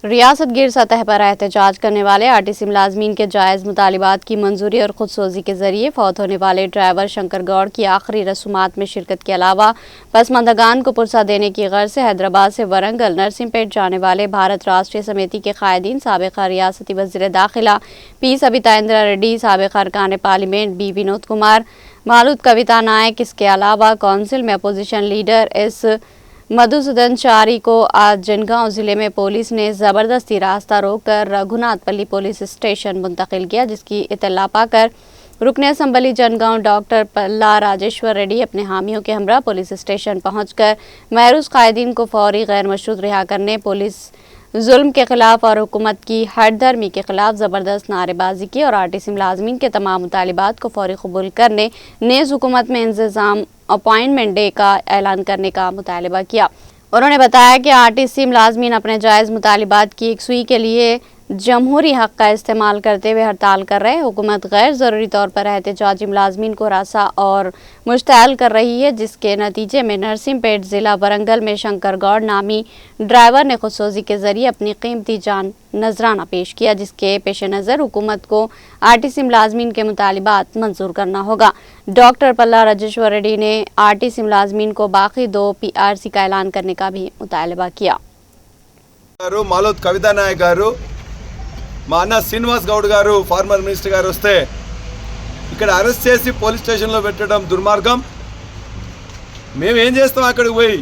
रियासत गिर सतह पर एहतजाज करने वाले आरटीसी मुलाजमीन के जायज़ मुतालिबात की मंजूरी और खुदसोजी के जरिए फौत होने वाले ड्राइवर शंकर गौड़ की आखिरी रसूमात में शिरकत के अलावा पसमानदगान को पुरसा देने की गर्ज से हैदराबाद से वरंगल नरसिंहपेट जाने वाले भारत राष्ट्रीय समिति के कायदीन साबिक़ा रियासती वज़ीर दाखिला पी सबिता इंदिरा रेड्डी, साबिक़ा अरकान पार्लियामेंट बी विनोद कुमार, मालूद कविता नायक, इसके अलावा काउंसिल में अपोजिशन लीडर एस मधुसूदन चारी को आज जनगांव जिले में पुलिस ने जबरदस्ती रास्ता रोककर रघुनाथपल्ली पुलिस स्टेशन मुंतकिल किया, जिसकी इत्तला पाकर रुकने असम्बली जनगांव डॉक्टर पल्ला राजेश्वर रेड्डी अपने हामियों के हमरा पुलिस स्टेशन पहुंचकर महरूज कायदीन को फौरी गैर मशरूत रिहा करने, पुलिस जुल्म के खिलाफ और हुकूमत की हठधर्मी के खिलाफ जबरदस्त नारेबाजी की और आरटीसी मुलाजमीन के तमाम मुतालिबात को फौरी कबूल करने, नेज़ हुकूमत में इंतजाम अपॉइंटमेंट डे का ऐलान करने का मुतालबा किया। उन्होंने बताया कि आरटीसी मुलाजमीन अपने जायज़ मुतालिबात की यकसुई के लिए जमहूरी हक़ का इस्तेमाल करते हुए हड़ताल कर रहे। हुकूमत गैर ज़रूरी तौर पर एहतजाजी मुलाजमीन को रासा और मुश्तअल कर रही है, जिसके नतीजे में नरसिंहपेट ज़िला वरंगल में शंकर गौड़ नामी ड्राइवर ने खुदसोजी के जरिए अपनी कीमती जान नजराना पेश किया, जिसके पेश नज़र हुकूमत को आरटीसी मुलाजमीन के मुतालिबात मंजूर करना होगा। डॉक्टर पल्ला राजेश्वर रेड्डी ने आरटीसी मुलाजमीन को बाकी 2 PRC का ऐलान करने का भी मुतालबा किया। मालूद कविता नायक गारू, మా అన్న శ్రీనివాస్ గౌడ్ గారు ఫార్మర్ మినిస్టర్ గారు వస్తే ఇక్కడ అరెస్ట్ చేసి పోలీస్ స్టేషన్లో పెట్టడం దుర్మార్గం. మేము ఏం చేస్తాం, అక్కడికి పోయి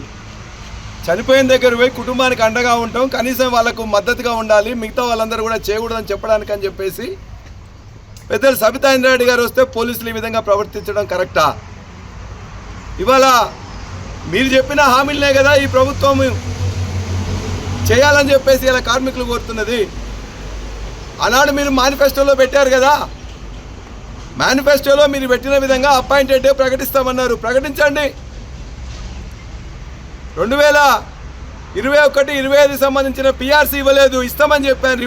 చనిపోయిన దగ్గర పోయి కుటుంబానికి అండగా ఉంటాం, కనీసం వాళ్ళకు మద్దతుగా ఉండాలి, మిగతా వాళ్ళందరూ కూడా చేయకూడదని చెప్పడానికి అని చెప్పేసి పెద్దలు సబితా ఇంద్రారెడ్డి గారు వస్తే పోలీసులు ఈ విధంగా ప్రవర్తించడం కరెక్టా? ఇవాళ మీరు చెప్పిన హామీలనే కదా ఈ ప్రభుత్వం చేయాలని చెప్పేసి ఇలా కార్మికులు కోరుతున్నది. ఆనాడు మీరు మేనిఫెస్టోలో పెట్టారు కదా, మేనిఫెస్టోలో మీరు పెట్టిన విధంగా అపాయింటెడ్ డే ప్రకటిస్తామన్నారు, ప్రకటించండి. 2021-25 సంబంధించిన PRC ఇవ్వలేదు, ఇస్తామని చెప్పారు.